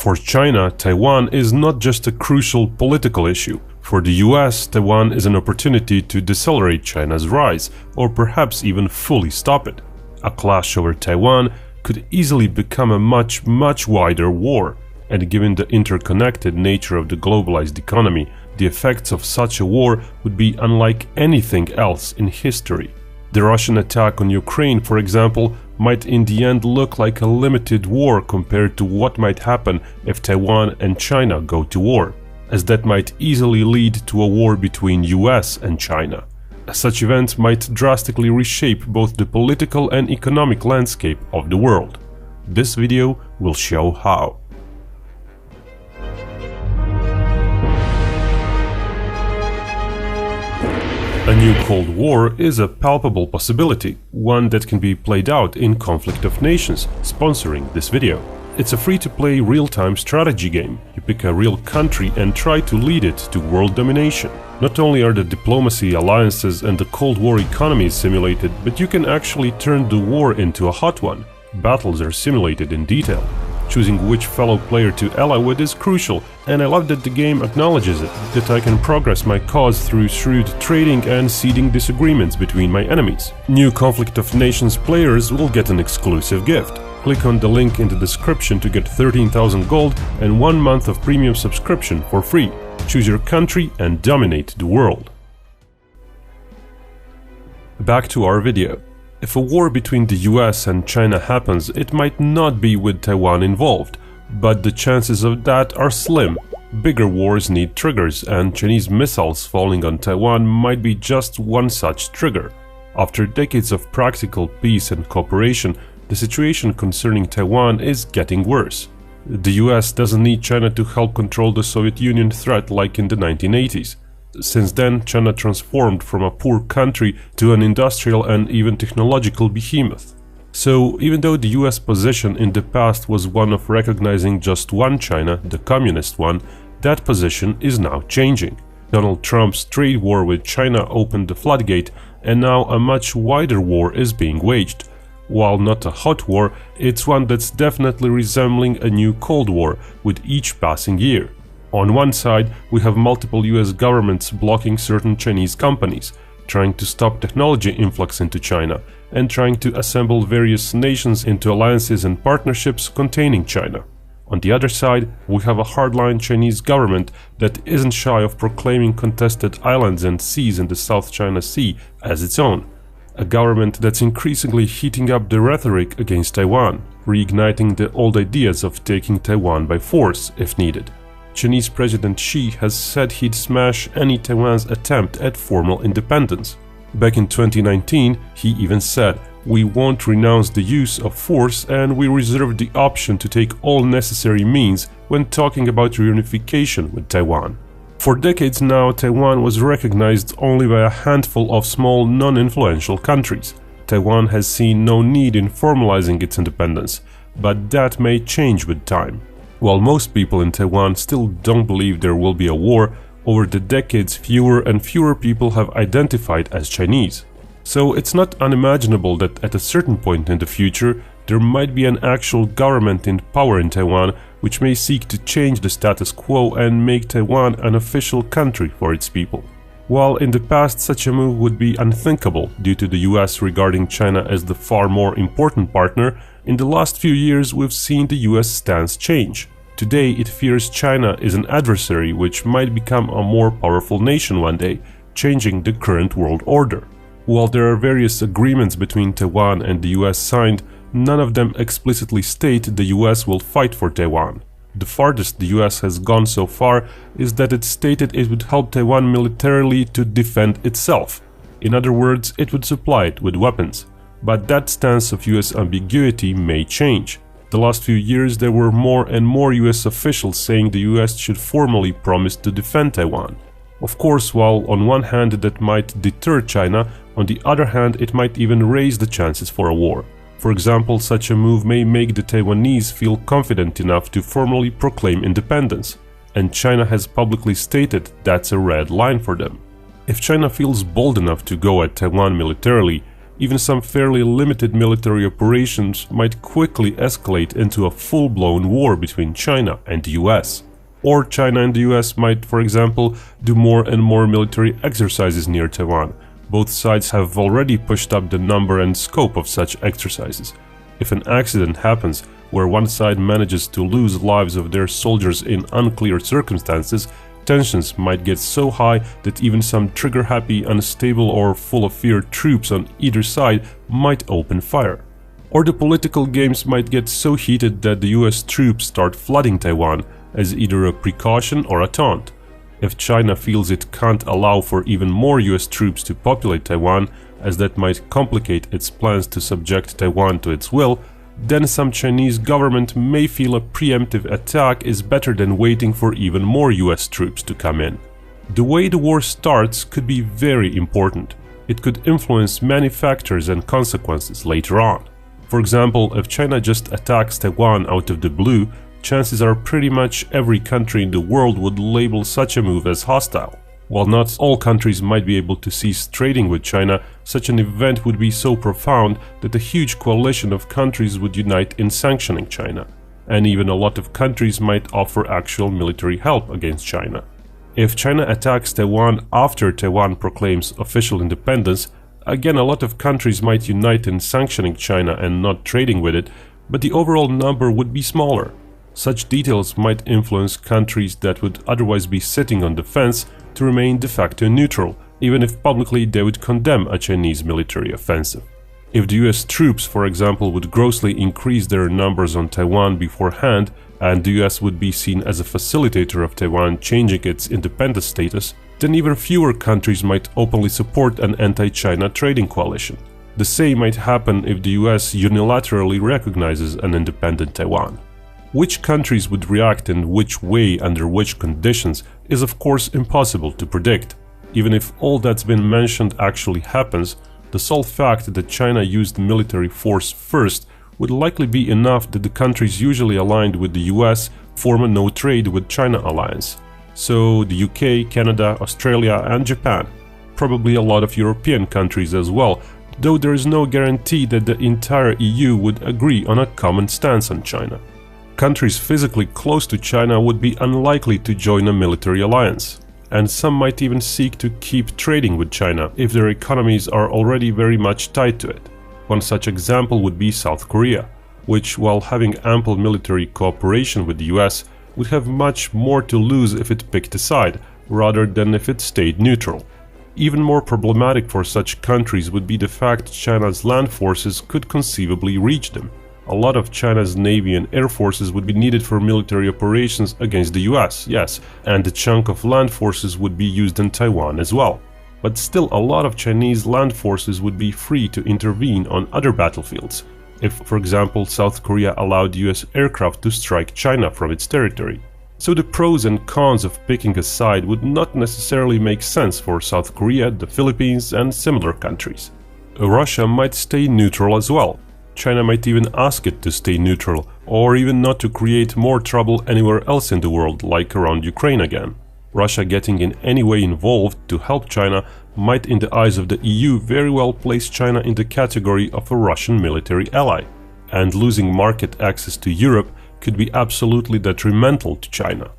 For China, Taiwan is not just a crucial political issue. For the US, Taiwan is an opportunity to decelerate China's rise, or perhaps even fully stop it. A clash over Taiwan could easily become a much wider war, and given the interconnected nature of the globalized economy, the effects of such a war would be unlike anything else in history. The Russian attack on Ukraine, for example, might in the end look like a limited war compared to what might happen if Taiwan and China go to war, as that might easily lead to a war between US and China. Such events might drastically reshape both the political and economic landscape of the world. This video will show how. A new Cold War is a palpable possibility, one that can be played out in Conflict of Nations, sponsoring this video. It's a free-to-play real-time strategy game. You pick a real country and try to lead it to world domination. Not only are the diplomacy, alliances and the Cold War economy simulated, but you can actually turn the war into a hot one. Battles are simulated in detail. Choosing which fellow player to ally with is crucial, and I love that the game acknowledges it, that I can progress my cause through shrewd trading and seeding disagreements between my enemies. New Conflict of Nations players will get an exclusive gift. Click on the link in the description to get 13,000 gold and 1 month of premium subscription for free. Choose your country and dominate the world. Back to our video. If a war between the US and China happens, it might not be with Taiwan involved, but the chances of that are slim. Bigger wars need triggers, and Chinese missiles falling on Taiwan might be just one such trigger. After decades of practical peace and cooperation, the situation concerning Taiwan is getting worse. The US doesn't need China to help control the Soviet Union threat like in the 1980s. Since then, China transformed from a poor country to an industrial and even technological behemoth. So, even though the US position in the past was one of recognizing just one China, the communist one, that position is now changing. Donald Trump's trade war with China opened the floodgate, and now a much wider war is being waged. While not a hot war, it's one that's definitely resembling a new Cold War with each passing year. On one side, we have multiple US governments blocking certain Chinese companies, trying to stop technology influx into China, and trying to assemble various nations into alliances and partnerships containing China. On the other side, we have a hardline Chinese government that isn't shy of proclaiming contested islands and seas in the South China Sea as its own. A government that's increasingly heating up the rhetoric against Taiwan, reigniting the old ideas of taking Taiwan by force if needed. Chinese President Xi has said he'd smash any Taiwan's attempt at formal independence. Back in 2019, he even said, "We won't renounce the use of force and we reserve the option to take all necessary means when talking about reunification with Taiwan." For decades now, Taiwan was recognized only by a handful of small, non-influential countries. Taiwan has seen no need in formalizing its independence, but that may change with time. While most people in Taiwan still don't believe there will be a war, over the decades fewer and fewer people have identified as Chinese. So it's not unimaginable that at a certain point in the future there might be an actual government in power in Taiwan which may seek to change the status quo and make Taiwan an official country for its people. While in the past such a move would be unthinkable due to the US regarding China as the far more important partner, in the last few years we've seen the US stance change. Today it fears China is an adversary which might become a more powerful nation one day, changing the current world order. While there are various agreements between Taiwan and the US signed, none of them explicitly state the US will fight for Taiwan. The farthest the US has gone so far is that it stated it would help Taiwan militarily to defend itself. In other words, it would supply it with weapons. But that stance of US ambiguity may change. The last few years there were more and more US officials saying the US should formally promise to defend Taiwan. Of course, while on one hand that might deter China, on the other hand it might even raise the chances for a war. For example, such a move may make the Taiwanese feel confident enough to formally proclaim independence, and China has publicly stated that's a red line for them. If China feels bold enough to go at Taiwan militarily, even some fairly limited military operations might quickly escalate into a full-blown war between China and the US. Or China and the US might, for example, do more and more military exercises near Taiwan. Both sides have already pushed up the number and scope of such exercises. If an accident happens where one side manages to lose lives of their soldiers in unclear circumstances, tensions might get so high that even some trigger-happy, unstable or full of fear troops on either side might open fire. Or the political games might get so heated that the US troops start flooding Taiwan as either a precaution or a taunt. If China feels it can't allow for even more US troops to populate Taiwan, as that might complicate its plans to subject Taiwan to its will, then some Chinese government may feel a preemptive attack is better than waiting for even more US troops to come in. The way the war starts could be very important. It could influence many factors and consequences later on. For example, if China just attacks Taiwan out of the blue, chances are pretty much every country in the world would label such a move as hostile. While not all countries might be able to cease trading with China, such an event would be so profound that a huge coalition of countries would unite in sanctioning China. And even a lot of countries might offer actual military help against China. If China attacks Taiwan after Taiwan proclaims official independence, again a lot of countries might unite in sanctioning China and not trading with it, but the overall number would be smaller. Such details might influence countries that would otherwise be sitting on the fence to remain de facto neutral, even if publicly they would condemn a Chinese military offensive. If the US troops, for example, would grossly increase their numbers on Taiwan beforehand, and the US would be seen as a facilitator of Taiwan changing its independent status, then even fewer countries might openly support an anti-China trading coalition. The same might happen if the US unilaterally recognizes an independent Taiwan. Which countries would react in which way under which conditions is of course impossible to predict. Even if all that's been mentioned actually happens, the sole fact that China used military force first would likely be enough that the countries usually aligned with the US form a no trade with China alliance. So the UK, Canada, Australia and Japan. Probably a lot of European countries as well, though there is no guarantee that the entire EU would agree on a common stance on China. Countries physically close to China would be unlikely to join a military alliance, and some might even seek to keep trading with China if their economies are already very much tied to it. One such example would be South Korea, which, while having ample military cooperation with the US, would have much more to lose if it picked a side, rather than if it stayed neutral. Even more problematic for such countries would be the fact China's land forces could conceivably reach them. A lot of China's navy and air forces would be needed for military operations against the US, yes, and a chunk of land forces would be used in Taiwan as well. But still, a lot of Chinese land forces would be free to intervene on other battlefields, if, for example, South Korea allowed US aircraft to strike China from its territory. So the pros and cons of picking a side would not necessarily make sense for South Korea, the Philippines and similar countries. Russia might stay neutral as well. China might even ask it to stay neutral, or even not to create more trouble anywhere else in the world, like around Ukraine again. Russia getting in any way involved to help China might, in the eyes of the EU, very well place China in the category of a Russian military ally. And losing market access to Europe could be absolutely detrimental to China.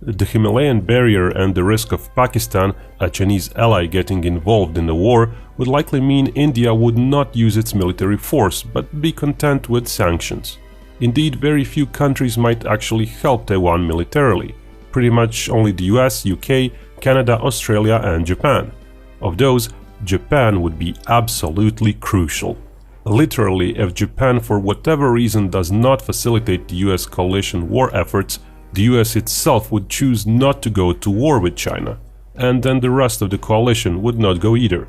The Himalayan barrier and the risk of Pakistan, a Chinese ally, getting involved in the war would likely mean India would not use its military force but be content with sanctions. Indeed, very few countries might actually help Taiwan militarily. Pretty much only the US, UK, Canada, Australia and Japan. Of those, Japan would be absolutely crucial. Literally, if Japan for whatever reason does not facilitate the US coalition war efforts, the US itself would choose not to go to war with China, and then the rest of the coalition would not go either.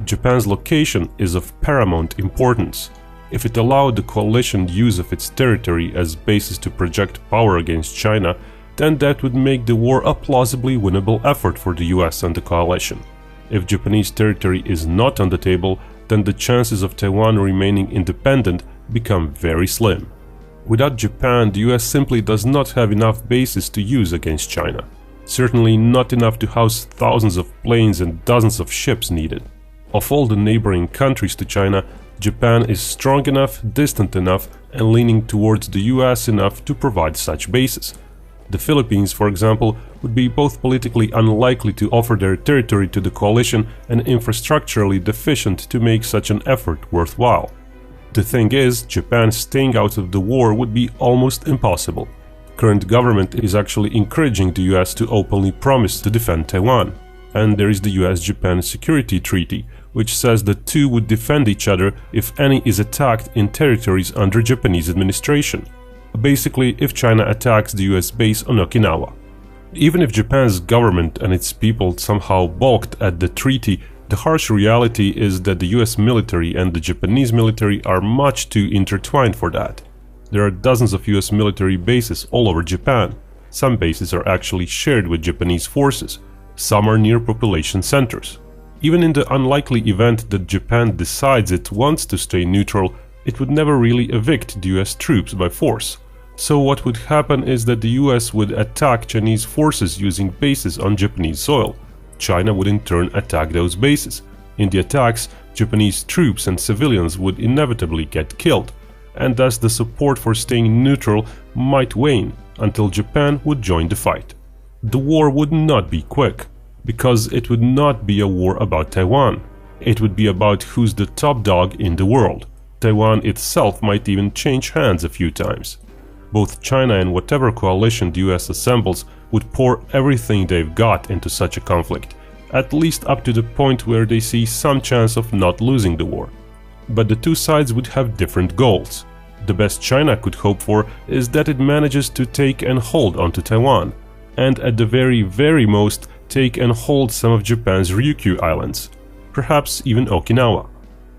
Japan's location is of paramount importance. If it allowed the coalition use of its territory as basis to project power against China, then that would make the war a plausibly winnable effort for the US and the coalition. If Japanese territory is not on the table, then the chances of Taiwan remaining independent become very slim. Without Japan, the US simply does not have enough bases to use against China. Certainly not enough to house thousands of planes and dozens of ships needed. Of all the neighboring countries to China, Japan is strong enough, distant enough, and leaning towards the US enough to provide such bases. The Philippines, for example, would be both politically unlikely to offer their territory to the coalition and infrastructurally deficient to make such an effort worthwhile. The thing is, Japan staying out of the war would be almost impossible. Current government is actually encouraging the US to openly promise to defend Taiwan. And there is the US-Japan Security Treaty, which says the two would defend each other if any is attacked in territories under Japanese administration. Basically, if China attacks the US base on Okinawa. Even if Japan's government and its people somehow balked at the treaty, the harsh reality is that the US military and the Japanese military are much too intertwined for that. There are dozens of US military bases all over Japan. Some bases are actually shared with Japanese forces. Some are near population centers. Even in the unlikely event that Japan decides it wants to stay neutral, it would never really evict the US troops by force. So what would happen is that the US would attack Chinese forces using bases on Japanese soil. China would in turn attack those bases. In the attacks, Japanese troops and civilians would inevitably get killed, and thus the support for staying neutral might wane until Japan would join the fight. The war would not be quick, because it would not be a war about Taiwan. It would be about who's the top dog in the world. Taiwan itself might even change hands a few times. Both China and whatever coalition the US assembles would pour everything they've got into such a conflict, at least up to the point where they see some chance of not losing the war. But the two sides would have different goals. The best China could hope for is that it manages to take and hold onto Taiwan, and at the very most take and hold some of Japan's Ryukyu Islands, perhaps even Okinawa.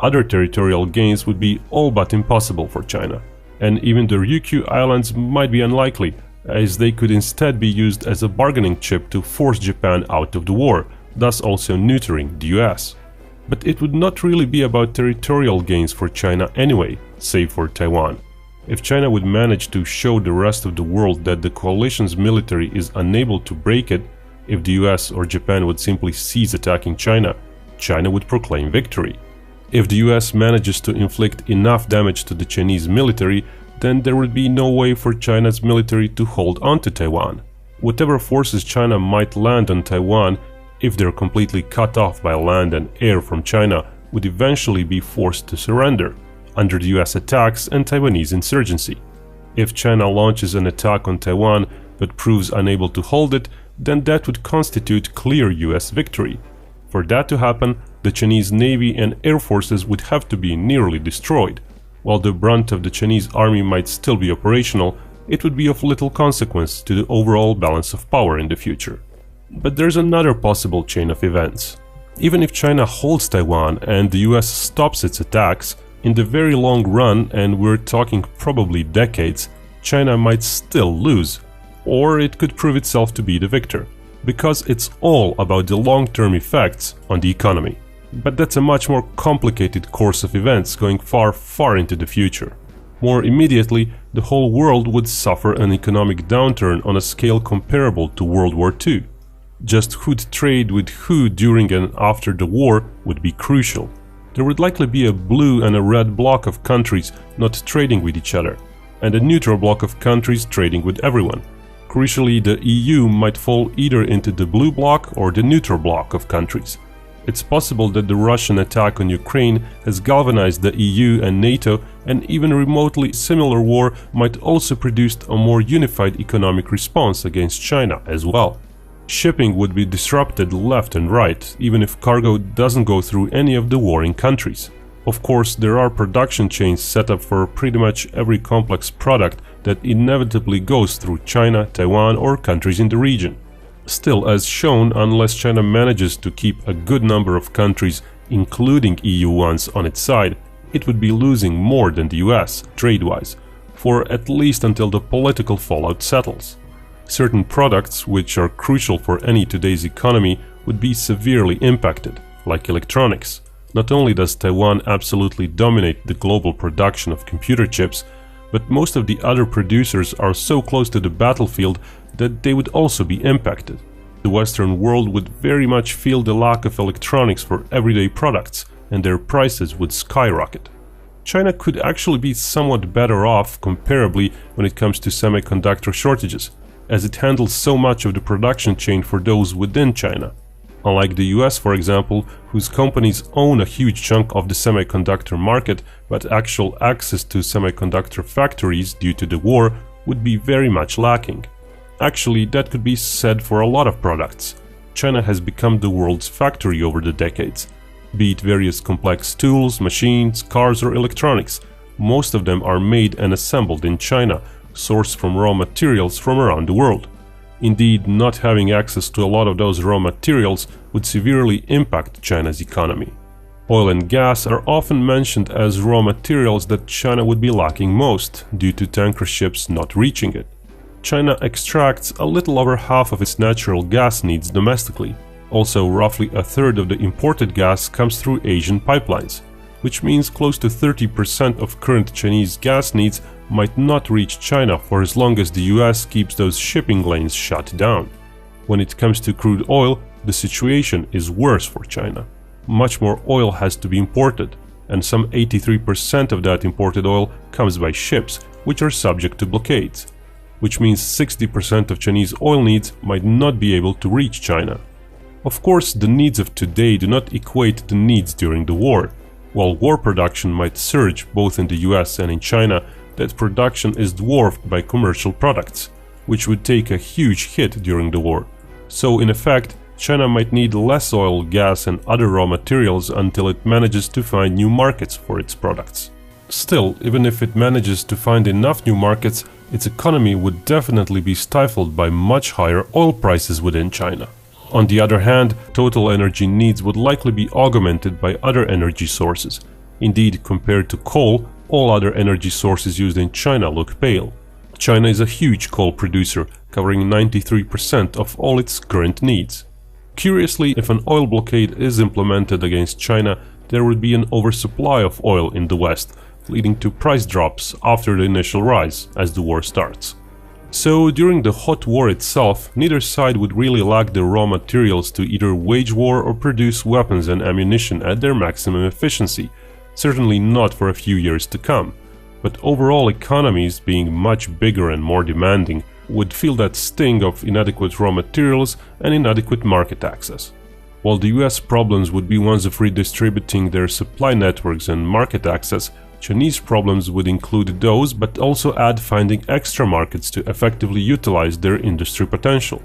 Other territorial gains would be all but impossible for China, and even the Ryukyu Islands might be unlikely, as they could instead be used as a bargaining chip to force Japan out of the war, thus also neutering the US. But it would not really be about territorial gains for China anyway, save for Taiwan. If China would manage to show the rest of the world that the coalition's military is unable to break it, if the US or Japan would simply cease attacking China, China would proclaim victory. If the US manages to inflict enough damage to the Chinese military, then there would be no way for China's military to hold on to Taiwan. Whatever forces China might land on Taiwan, if they're completely cut off by land and air from China, would eventually be forced to surrender under the US attacks and Taiwanese insurgency. If China launches an attack on Taiwan but proves unable to hold it, then that would constitute clear US victory. For that to happen, the Chinese Navy and Air Forces would have to be nearly destroyed. While the brunt of the Chinese army might still be operational, it would be of little consequence to the overall balance of power in the future. But there's another possible chain of events. Even if China holds Taiwan and the US stops its attacks, in the very long run, and we're talking probably decades, China might still lose, or it could prove itself to be the victor, because it's all about the long-term effects on the economy. But that's a much more complicated course of events going far into the future. More immediately, the whole world would suffer an economic downturn on a scale comparable to World War II. Just who'd trade with who during and after the war would be crucial. There would likely be a blue and a red bloc of countries not trading with each other, and a neutral bloc of countries trading with everyone. Crucially, the EU might fall either into the blue bloc or the neutral bloc of countries. It's possible that the Russian attack on Ukraine has galvanized the EU and NATO, and even a remotely similar war might also produce a more unified economic response against China as well. Shipping would be disrupted left and right, even if cargo doesn't go through any of the warring countries. Of course, there are production chains set up for pretty much every complex product that inevitably goes through China, Taiwan, or countries in the region. Still, as shown, unless China manages to keep a good number of countries, including EU ones, on its side, it would be losing more than the US, trade-wise, for at least until the political fallout settles. Certain products, which are crucial for any today's economy, would be severely impacted, like electronics. Not only does Taiwan absolutely dominate the global production of computer chips, but most of the other producers are so close to the battlefield that they would also be impacted. The Western world would very much feel the lack of electronics for everyday products, and their prices would skyrocket. China could actually be somewhat better off comparably when it comes to semiconductor shortages, as it handles so much of the production chain for those within China. Unlike the US, for example, whose companies own a huge chunk of the semiconductor market, but actual access to semiconductor factories due to the war would be very much lacking. Actually, that could be said for a lot of products. China has become the world's factory over the decades. Be it various complex tools, machines, cars or electronics, most of them are made and assembled in China, sourced from raw materials from around the world. Indeed, not having access to a lot of those raw materials would severely impact China's economy. Oil and gas are often mentioned as raw materials that China would be lacking most, due to tanker ships not reaching it. China extracts a little over half of its natural gas needs domestically. Also, roughly a third of the imported gas comes through Asian pipelines, which means close to 30% of current Chinese gas needs might not reach China for as long as the US keeps those shipping lanes shut down. When it comes to crude oil, the situation is worse for China. Much more oil has to be imported, and some 83% of that imported oil comes by ships, which are subject to blockades, which means 60% of Chinese oil needs might not be able to reach China. Of course, the needs of today do not equate to the needs during the war. While war production might surge both in the US and in China, that production is dwarfed by commercial products, which would take a huge hit during the war. So in effect, China might need less oil, gas and other raw materials until it manages to find new markets for its products. Still, even if it manages to find enough new markets, its economy would definitely be stifled by much higher oil prices within China. On the other hand, total energy needs would likely be augmented by other energy sources. Indeed, compared to coal, all other energy sources used in China look pale. China is a huge coal producer, covering 93% of all its current needs. Curiously, if an oil blockade is implemented against China, there would be an oversupply of oil in the West, leading to price drops after the initial rise as the war starts. So during the hot war itself, neither side would really lack the raw materials to either wage war or produce weapons and ammunition at their maximum efficiency, certainly not for a few years to come. But overall economies, being much bigger and more demanding, would feel that sting of inadequate raw materials and inadequate market access. While the US problems would be ones of redistributing their supply networks and market access, Chinese problems would include those, but also add finding extra markets to effectively utilize their industry potential.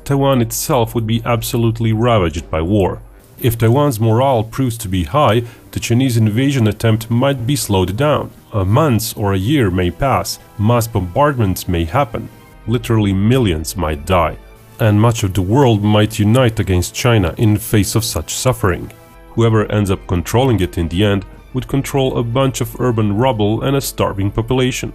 Taiwan itself would be absolutely ravaged by war. If Taiwan's morale proves to be high, the Chinese invasion attempt might be slowed down. A month or a year may pass, mass bombardments may happen, literally millions might die, and much of the world might unite against China in face of such suffering. Whoever ends up controlling it in the end would control a bunch of urban rubble and a starving population.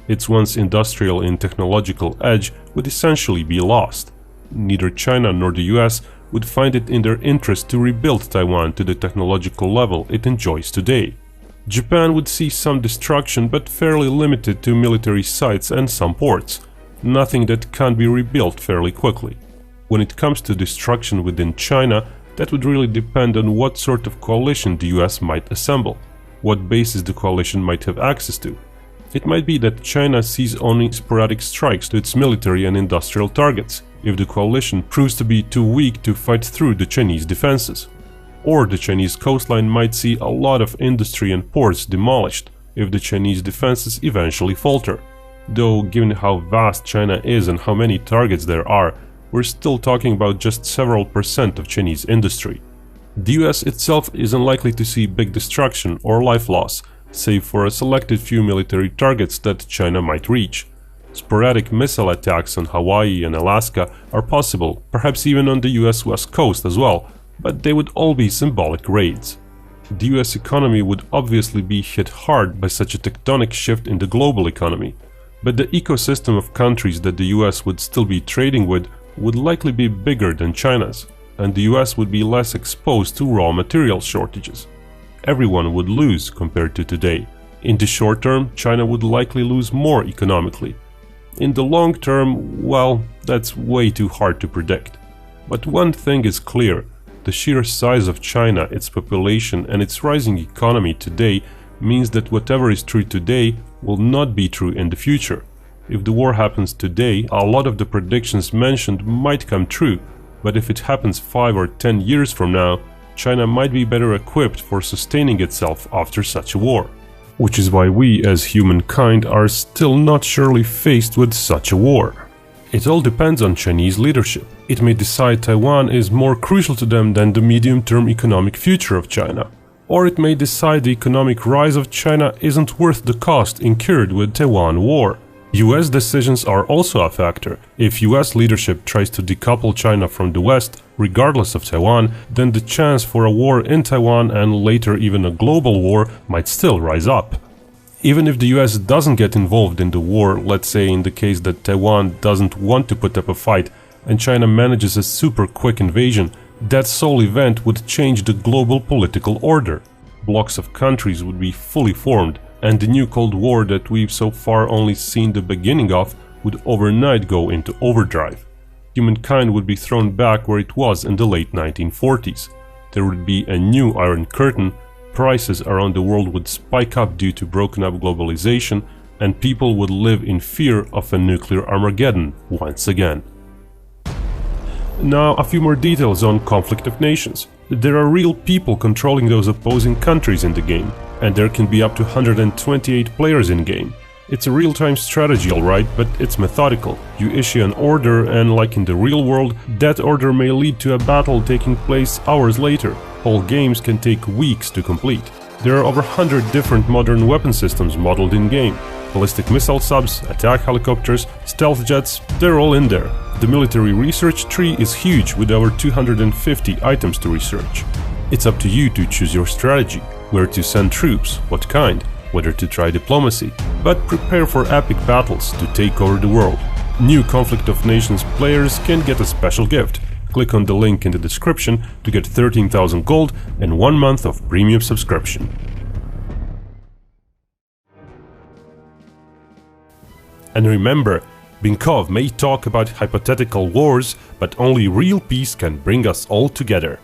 Its once industrial and technological edge would essentially be lost. Neither China nor the US would find it in their interest to rebuild Taiwan to the technological level it enjoys today. Japan would see some destruction, but fairly limited to military sites and some ports. Nothing that can't be rebuilt fairly quickly. When it comes to destruction within China, that would really depend on what sort of coalition the US might assemble, what bases the coalition might have access to. It might be that China sees only sporadic strikes to its military and industrial targets, if the coalition proves to be too weak to fight through the Chinese defenses. Or the Chinese coastline might see a lot of industry and ports demolished, if the Chinese defenses eventually falter. Though, given how vast China is and how many targets there are, we're still talking about just several percent of Chinese industry. The US itself is unlikely to see big destruction or life loss, save for a selected few military targets that China might reach. Sporadic missile attacks on Hawaii and Alaska are possible, perhaps even on the US West Coast as well, but they would all be symbolic raids. The US economy would obviously be hit hard by such a tectonic shift in the global economy, but the ecosystem of countries that the US would still be trading with would likely be bigger than China's, and the US would be less exposed to raw material shortages. Everyone would lose compared to today. In the short term, China would likely lose more economically. In the long term, well, that's way too hard to predict. But one thing is clear: the sheer size of China, its population, and its rising economy today means that whatever is true today will not be true in the future. If the war happens today, a lot of the predictions mentioned might come true, but if it happens 5 or 10 years from now, China might be better equipped for sustaining itself after such a war. Which is why we as humankind are still not surely faced with such a war. It all depends on Chinese leadership. It may decide Taiwan is more crucial to them than the medium-term economic future of China. Or it may decide the economic rise of China isn't worth the cost incurred with Taiwan war. US decisions are also a factor. If US leadership tries to decouple China from the West, regardless of Taiwan, then the chance for a war in Taiwan and later even a global war might still rise up. Even if the US doesn't get involved in the war, let's say in the case that Taiwan doesn't want to put up a fight and China manages a super quick invasion, that sole event would change the global political order. Blocks of countries would be fully formed, and the new Cold War that we've so far only seen the beginning of would overnight go into overdrive. Humankind would be thrown back where it was in the late 1940s. There would be a new Iron Curtain, prices around the world would spike up due to broken up globalization, and people would live in fear of a nuclear Armageddon once again. Now, a few more details on Conflict of Nations. There are real people controlling those opposing countries in the game, and there can be up to 128 players in-game. It's a real-time strategy, alright, but it's methodical. You issue an order and, like in the real world, that order may lead to a battle taking place hours later. Whole games can take weeks to complete. There are over 100 different modern weapon systems modeled in-game. Ballistic missile subs, attack helicopters, stealth jets, they're all in there. The military research tree is huge with over 250 items to research. It's up to you to choose your strategy, where to send troops, what kind, whether to try diplomacy, but prepare for epic battles to take over the world. New Conflict of Nations players can get a special gift. Click on the link in the description to get 13,000 gold and 1 month of premium subscription. And remember, Binkov may talk about hypothetical wars, but only real peace can bring us all together.